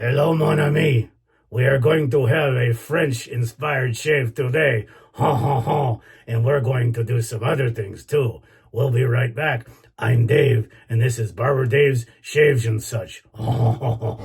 Hello, mon ami. We are going to have a French-inspired shave today. Ha ha ha. And we're going to do some other things too. We'll be right back. I'm Dave, and this is Barber Dave's Shaves and Such. Ha ha ha ha.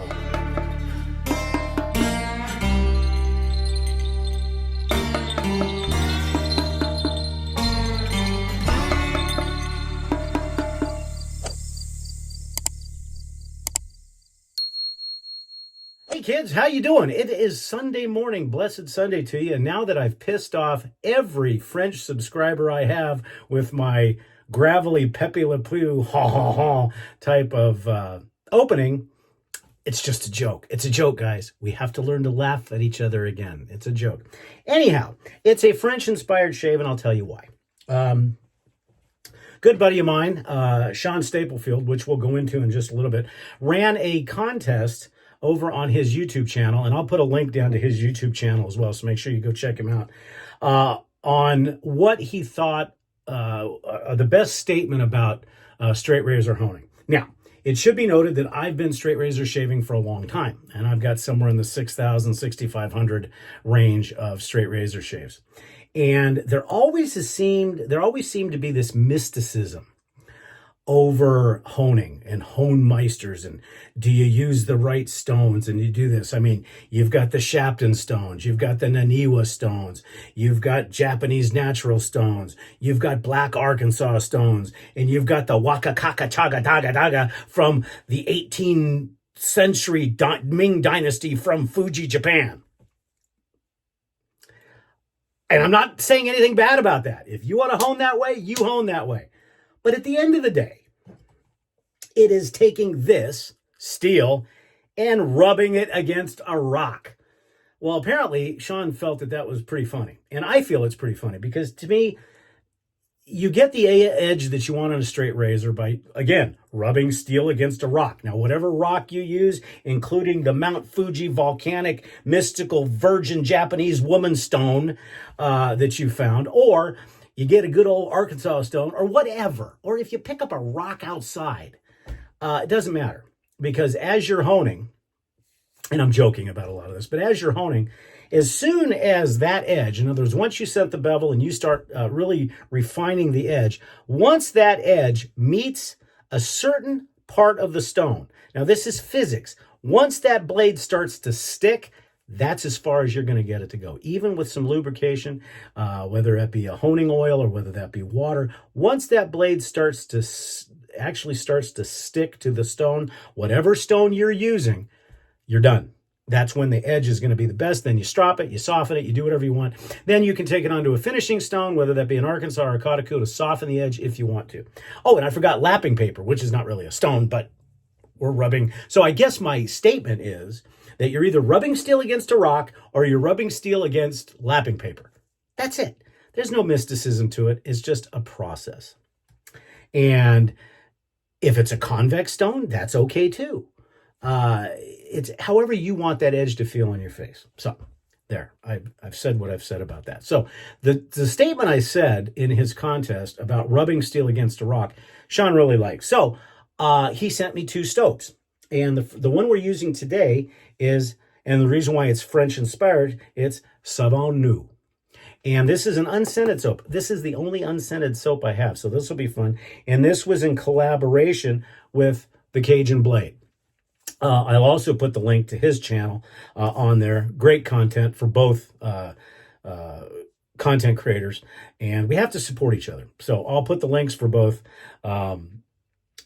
Hey kids, how you doing? It is Sunday morning, blessed Sunday to you. And now that I've pissed off every French subscriber I have with my gravelly Pepe Le Pew ha ha ha type of opening, it's just a joke. It's a joke, guys. We have to learn to laugh at each other again. It's a joke. Anyhow, it's a French-inspired shave, and I'll tell you why. Good buddy of mine, Sean Staplefield, which we'll go into in just a little bit, ran a contest over on his YouTube channel, and I'll put a link down to his YouTube channel as well, so make sure you go check him out, on what he thought the best statement about straight razor honing. Now, it should be noted that I've been straight razor shaving for a long time, and I've got somewhere in the 6,000, 6,500 range of straight razor shaves. And there always seemed to be this mysticism over honing and hone meisters, and do you use the right stones, and you do this. I mean, you've got the Shapton stones, you've got the Naniwa stones, you've got Japanese natural stones, you've got black Arkansas stones, and you've got the Wakakaka Chaga Daga Daga from the 18th century Ming dynasty from Fuji, Japan. And I'm not saying anything bad about that. If you want to hone that way, you hone that way. But at the end of the day, it is taking this steel and rubbing it against a rock. Well, apparently, Sean felt that was pretty funny. And I feel it's pretty funny because, to me, you get the edge that you want on a straight razor by, again, rubbing steel against a rock. Now, whatever rock you use, including the Mount Fuji volcanic, mystical, virgin Japanese woman stone that you found, or you get a good old Arkansas stone, or whatever. Or if you pick up a rock outside, it doesn't matter. Because as you're honing, and I'm joking about a lot of this, but as you're honing, as soon as that edge, in other words, once you set the bevel and you start really refining the edge, once that edge meets a certain part of the stone, now this is physics, once that blade starts to stick, that's as far as you're going to get it to go. Even with some lubrication, whether that be a honing oil or whether that be water, once that blade starts to stick to the stone, whatever stone you're using, you're done. That's when the edge is going to be the best. Then you strop it, you soften it, you do whatever you want. Then you can take it onto a finishing stone, whether that be an Arkansas or a Kodaku, to soften the edge if you want to. Oh, and I forgot lapping paper, which is not really a stone, but we're rubbing. So I guess my statement is that you're either rubbing steel against a rock or you're rubbing steel against lapping paper. That's it. There's no mysticism to it. It's just a process. And if it's a convex stone, that's okay too. It's however you want that edge to feel on your face. So there, I've said what I've said about that. So the statement I said in his contest about rubbing steel against a rock, Sean really liked. So he sent me 2 soaps. And the one we're using today is, and the reason why it's French inspired, it's Savon Nu. And this is an unscented soap. This is the only unscented soap I have, so this will be fun. And this was in collaboration with the Cajun Blade. I'll also put the link to his channel on there. Great content for both content creators. And we have to support each other. So I'll put the links for both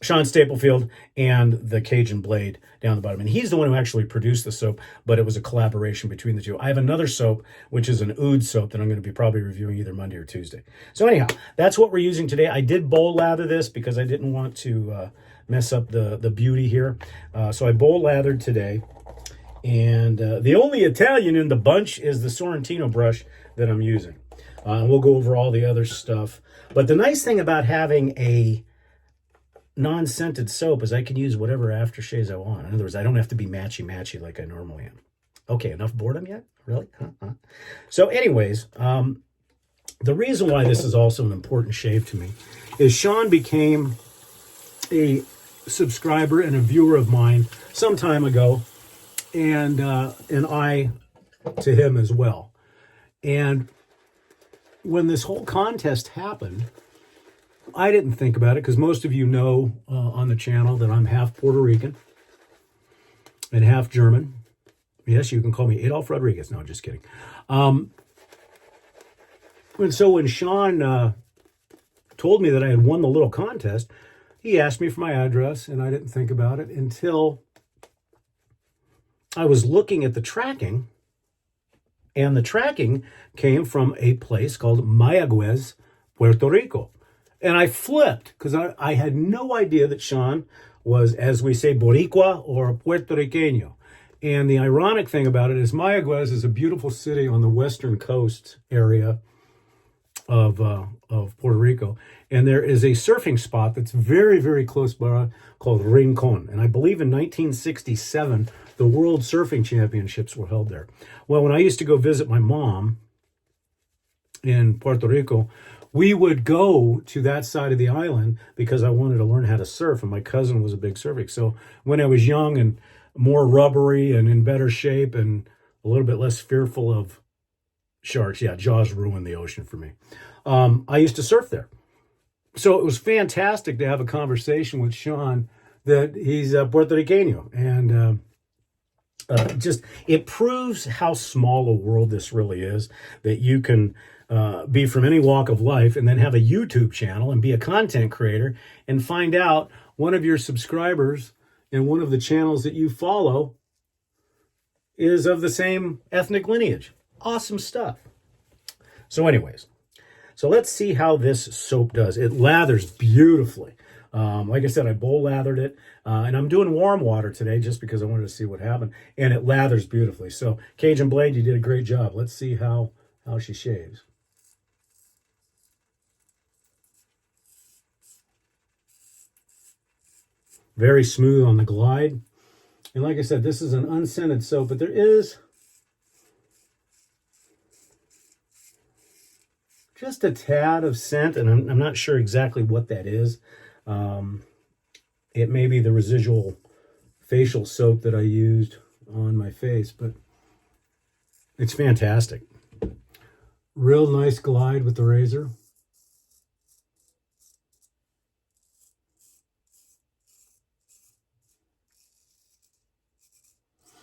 Sean Staplefield and the Cajun Blade down the bottom. And he's the one who actually produced the soap, but it was a collaboration between the two. I have another soap, which is an oud soap that I'm going to be probably reviewing either Monday or Tuesday. So anyhow, that's what we're using today. I did bowl lather this because I didn't want to mess up the beauty here. So I bowl lathered today. And the only Italian in the bunch is the Sorrentino brush that I'm using. We'll go over all the other stuff. But the nice thing about having a non-scented soap is I can use whatever aftershaves I want. In other words, I don't have to be matchy-matchy like I normally am. Okay, enough boredom yet? Really? So anyways, the reason why this is also an important shave to me is Sean became a subscriber and a viewer of mine some time ago and I to him as well. And when this whole contest happened, I didn't think about it because most of you know on the channel that I'm half Puerto Rican and half German. Yes, you can call me Adolf Rodriguez. No, just kidding. And so when Sean told me that I had won the little contest, he asked me for my address, and I didn't think about it until I was looking at the tracking, and the tracking came from a place called Mayagüez, Puerto Rico. And I flipped because I had no idea that Sean was, as we say, Boriqua or Puerto Riqueño. And the ironic thing about it is Mayagüez is a beautiful city on the western coast area of Puerto Rico. And there is a surfing spot that's very, very close by called Rincon. And I believe in 1967, the World Surfing Championships were held there. Well, when I used to go visit my mom in Puerto Rico, we would go to that side of the island because I wanted to learn how to surf, and my cousin was a big surfer. So when I was young and more rubbery and in better shape and a little bit less fearful of sharks, yeah, Jaws ruined the ocean for me. I used to surf there. So it was fantastic to have a conversation with Sean that he's Puerto Riqueño. And just, it proves how small a world this really is, that you can be from any walk of life and then have a YouTube channel and be a content creator and find out one of your subscribers and one of the channels that you follow is of the same ethnic lineage. Awesome stuff. So anyways, so let's see how this soap does. It lathers beautifully. Like I said, I bowl lathered it, and I'm doing warm water today just because I wanted to see what happened, and it lathers beautifully. So Cajun Blade, you did a great job. Let's see how she shaves. Very smooth on the glide. And like I said, this is an unscented soap, but there is just a tad of scent, and I'm not sure exactly what that is. It may be the residual facial soap that I used on my face, but it's fantastic. Real nice glide with the razor.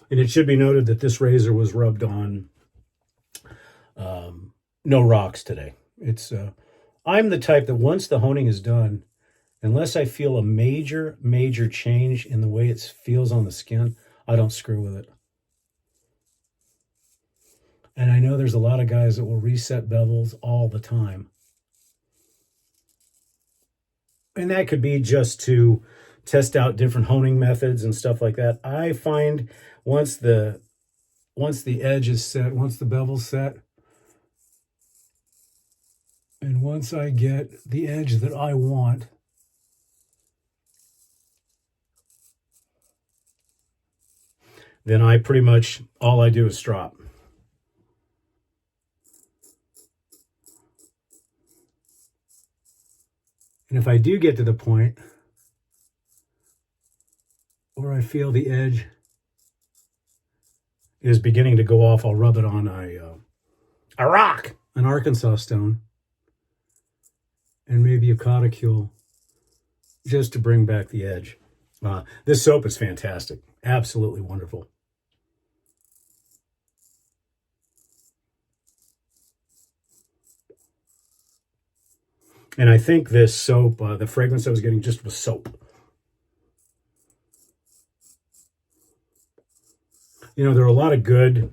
And it should be noted that this razor was rubbed on no rocks today. It's I'm the type that once the honing is done, unless I feel a major change in the way it feels on the skin, I don't screw with it. And I know there's a lot of guys that will reset bevels all the time. And that could be just to test out different honing methods and stuff like that. I find once the edge is set, once the bevel's set, and once I get the edge that I want, then I pretty much, all I do is strop. And if I do get to the point where I feel the edge is beginning to go off, I'll rub it on a rock, an Arkansas stone, and maybe a cauticule just to bring back the edge. This soap is fantastic. Absolutely wonderful. And I think this soap, the fragrance I was getting just was soap. You know, there are a lot of good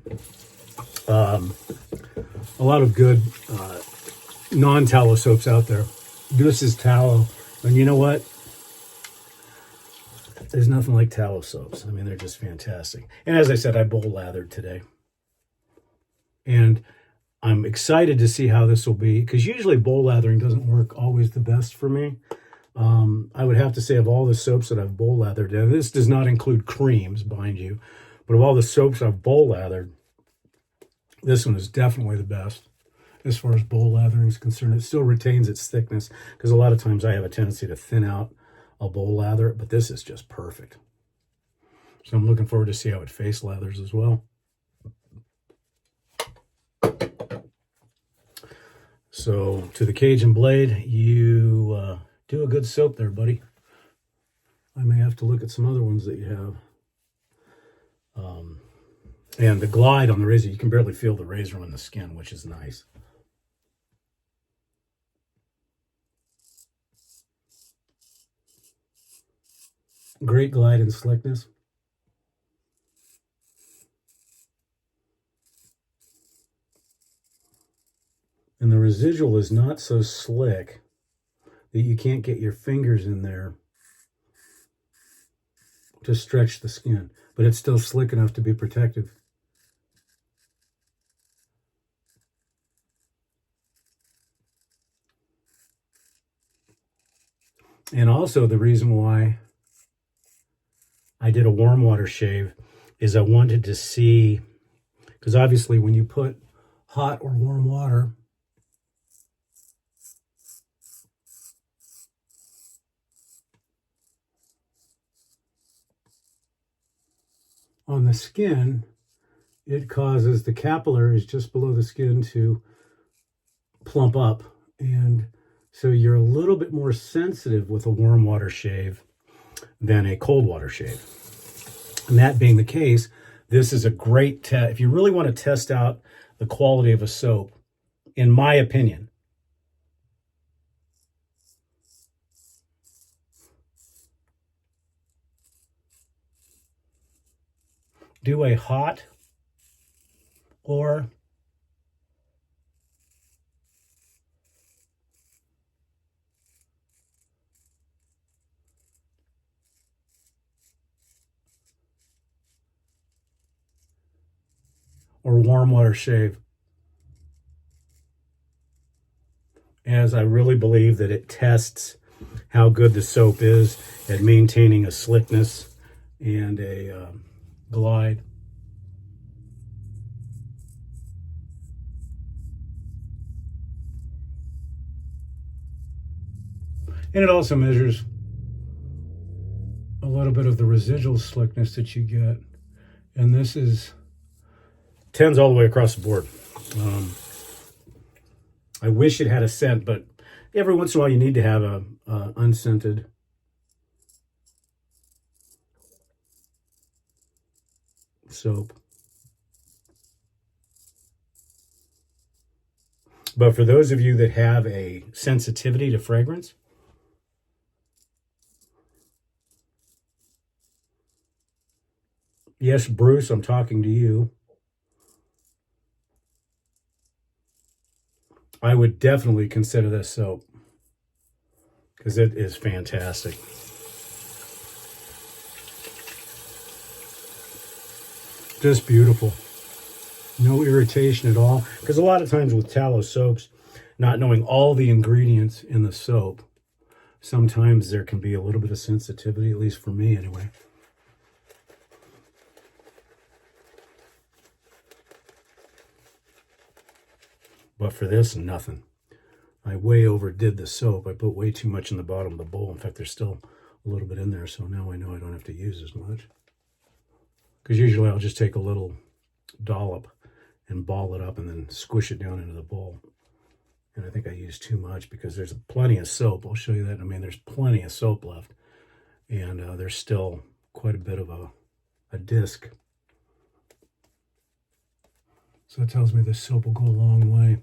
non-tallow soaps out there. This is tallow. And you know what? There's nothing like tallow soaps. I mean, they're just fantastic. And as I said, I bowl lathered today. And I'm excited to see how this will be, because usually bowl lathering doesn't work always the best for me. I would have to say, of all the soaps that I've bowl lathered, and this does not include creams, mind you, but of all the soaps I've bowl lathered, this one is definitely the best as far as bowl lathering is concerned. It still retains its thickness, because a lot of times I have a tendency to thin out a bowl lather, but this is just perfect. So I'm looking forward to see how it face lathers as well. So to the Cajun blade, you do a good soap there, buddy. I may have to look at some other ones that you have. And the glide on the razor, you can barely feel the razor on the skin, which is nice. Great glide and slickness. And the residual is not so slick that you can't get your fingers in there to stretch the skin, but it's still slick enough to be protective. And also the reason why I did a warm water shave is I wanted to see, because obviously when you put hot or warm water on the skin, it causes the capillaries just below the skin to plump up. And so you're a little bit more sensitive with a warm water shave than a cold water shave. And that being the case, this is a great test. If you really want to test out the quality of a soap, in my opinion, do a hot or warm water shave, as I really believe that it tests how good the soap is at maintaining a slickness and a glide. And it also measures a little bit of the residual slickness that you get. And this is 10s all the way across the board. I wish it had a scent, but every once in a while you need to have a unscented soap. But for those of you that have a sensitivity to fragrance, yes, Bruce, I'm talking to you. I would definitely consider this soap because it is fantastic. Just beautiful. No irritation at all. Because a lot of times with tallow soaps, not knowing all the ingredients in the soap, sometimes there can be a little bit of sensitivity, at least for me anyway. But for this, nothing. I way overdid the soap. I put way too much in the bottom of the bowl. In fact, there's still a little bit in there, so now I know I don't have to use as much. Because usually I'll just take a little dollop and ball it up and then squish it down into the bowl. And I think I used too much because there's plenty of soap. I'll show you that. I mean, there's plenty of soap left. And there's still quite a bit of a disc. So that tells me this soap will go a long way.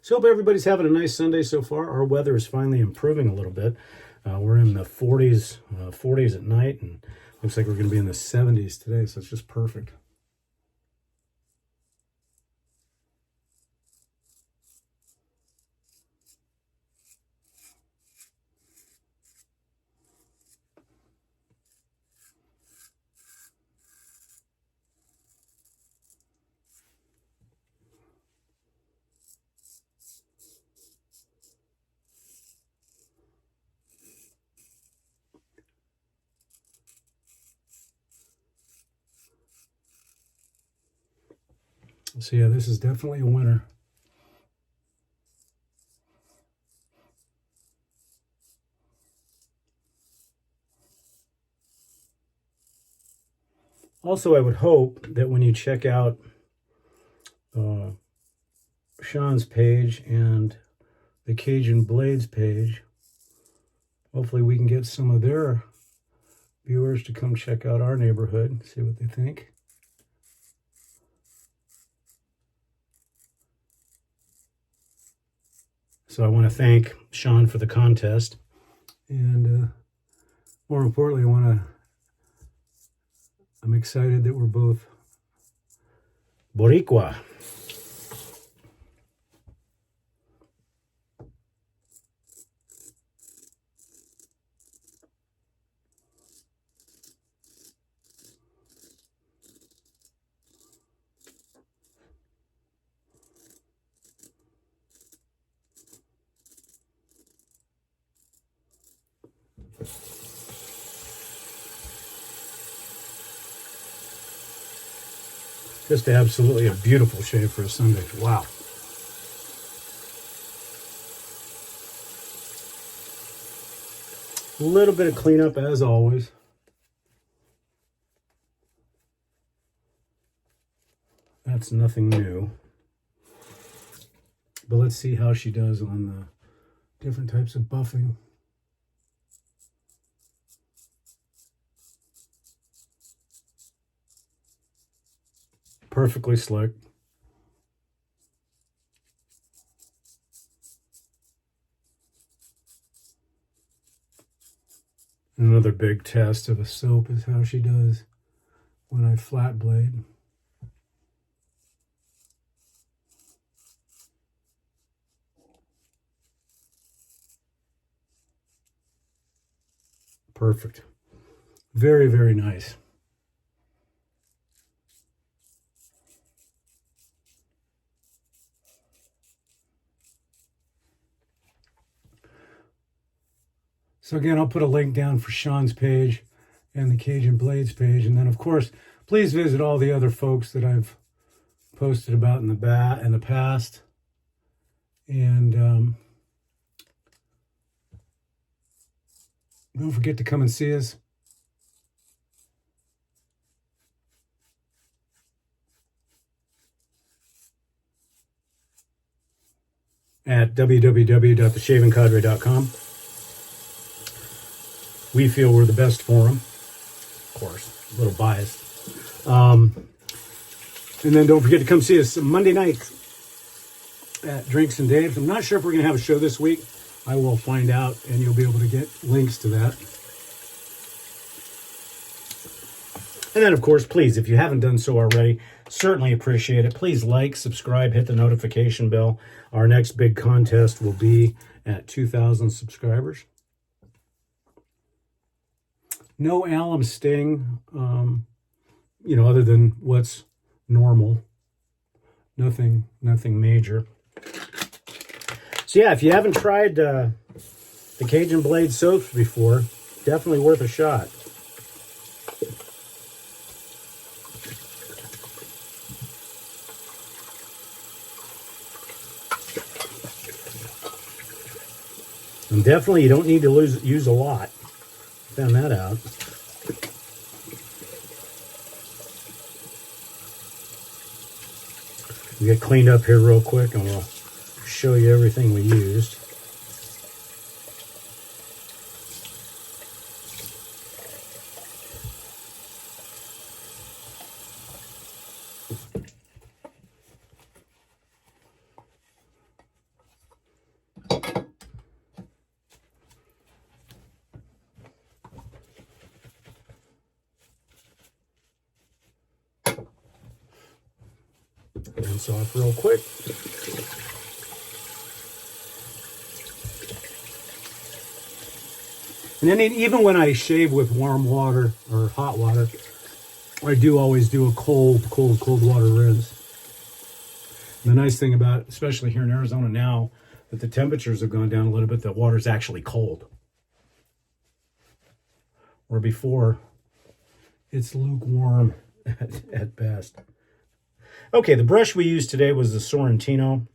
So hope everybody's having a nice Sunday so far. Our weather is finally improving a little bit. We're in the 40s at night, and looks like we're going to be in the 70s today, so it's just perfect. So yeah, this is definitely a winner. Also, I would hope that when you check out Sean's page and the Cajun Blades page, hopefully we can get some of their viewers to come check out our neighborhood, see what they think. So I want to thank Sean for the contest. And more importantly, I'm excited that we're both Boriqua. Just absolutely a beautiful shave for a Sunday. Wow. A little bit of cleanup as always. That's nothing new. But let's see how she does on the different types of buffing. Perfectly slick. Another big test of a soap is how she does when I flat blade. Perfect. Very, very nice. So again, I'll put a link down for Sean's page and the Cajun Blades page. And then, of course, please visit all the other folks that I've posted about in the past. And don't forget to come and see us. At www.theshavingcadre.com. We feel we're the best forum. Of course, a little biased. And then don't forget to come see us Monday night at Drinks and Dave's. I'm not sure if we're going to have a show this week. I will find out, and you'll be able to get links to that. And then, of course, please, if you haven't done so already, certainly appreciate it. Please like, subscribe, hit the notification bell. Our next big contest will be at 2,000 subscribers. No alum sting, other than what's normal. Nothing major. So yeah, if you haven't tried the Cajun Blade soaps before, definitely worth a shot. And definitely you don't need to use a lot. Found that out. We get cleaned up here real quick and we'll show you everything we used. Rinse off real quick. And then even when I shave with warm water or hot water, I do always do a cold water rinse. And the nice thing about, especially here in Arizona now, that the temperatures have gone down a little bit, the water's actually cold. Where before, it's lukewarm at best. Okay, the brush we used today was the Sorrentino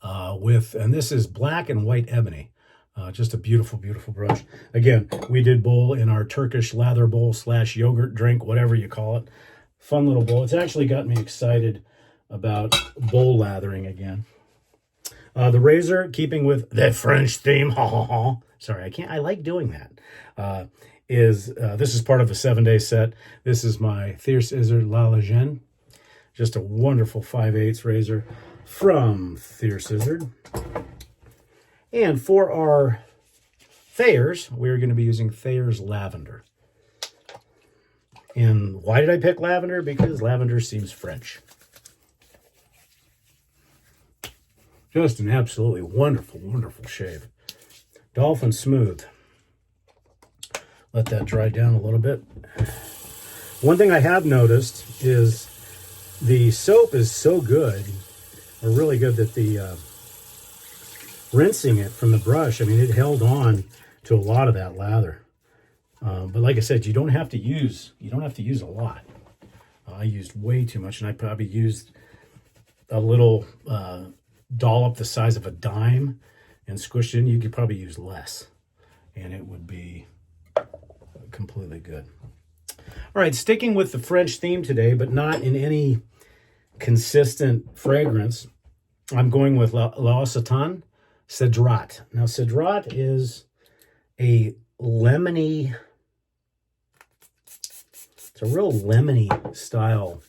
and this is black and white ebony. Just a beautiful, beautiful brush. Again, we did bowl in our Turkish lather bowl / yogurt drink, whatever you call it. Fun little bowl. It's actually got me excited about bowl lathering again. The razor, keeping with the French theme, sorry, I like doing that. This is part of a 7-day set. This is my Thierce Izzard La Legende. Just a wonderful 5/8 razor from Thierce Izzard. And for our Thayers, we're going to be using Thayer's Lavender. And why did I pick lavender? Because lavender seems French. Just an absolutely wonderful, wonderful shave. Dolphin Smooth. Let that dry down a little bit. One thing I have noticed is the soap is so good, or really good, that the rinsing it from the brush, I mean, it held on to a lot of that lather. But like I said, you don't have to use a lot. I used way too much, and I probably used a little dollop the size of a dime and squished it in. You could probably use less, and it would be completely good. All right, sticking with the French theme today, but not in any consistent fragrance, I'm going with L'Occitane Cedrat. Now, Cedrat is a lemony, it's a real lemony style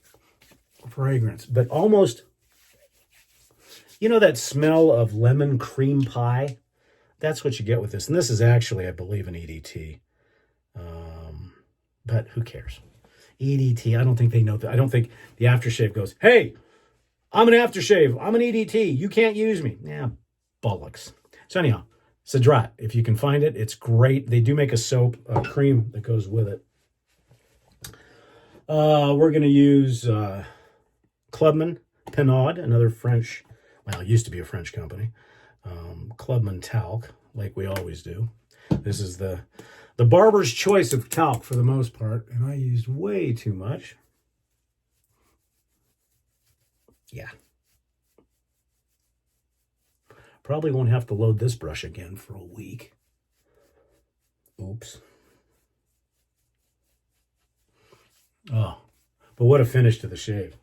fragrance, but almost, you know, that smell of lemon cream pie? That's what you get with this. And this is actually, I believe, an EDT. But who cares? EDT, I don't think they know that. I don't think the aftershave goes, hey, I'm an aftershave. I'm an EDT. You can't use me. Yeah, bollocks. So anyhow, Cedrat, if you can find it, it's great. They do make a soap, a cream that goes with it. We're going to use Clubman Pinaud, another French, well, it used to be a French company. Clubman Talc, like we always do. This is the barber's choice of talc for the most part, and I used way too much. Yeah. Probably won't have to load this brush again for a week. Oops. Oh, but what a finish to the shave.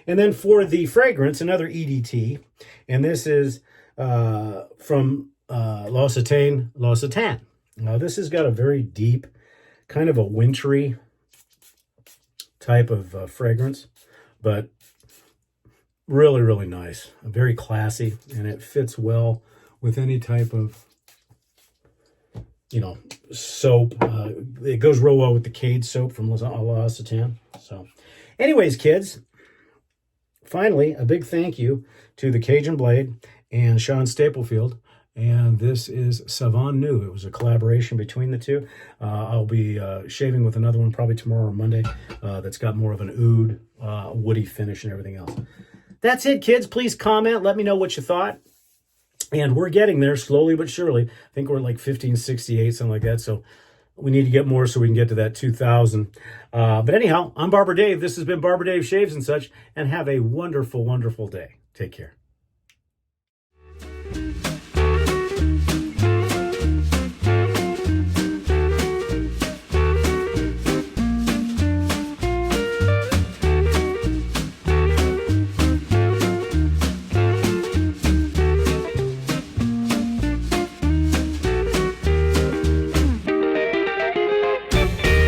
And then for the fragrance, another EDT, and this is from L'Occitane. Now, this has got a very deep, kind of a wintry type of fragrance, but really, really nice. Very classy, and it fits well with any type of, you know, soap. It goes real well with the Cade soap from L'Occitane. So, anyways, kids, finally, a big thank you to the Cajun Blade and Sean Staplefield. And this is Savon New. It was a collaboration between the two. I'll be shaving with another one probably tomorrow or Monday that's got more of an oud, woody finish and everything else. That's it, kids. Please comment. Let me know what you thought. And we're getting there slowly but surely. I think we're like 1568, something like that. So we need to get more so we can get to that 2,000. But anyhow, I'm Barber Dave. This has been Barber Dave Shaves and Such. And have a wonderful, wonderful day. Take care.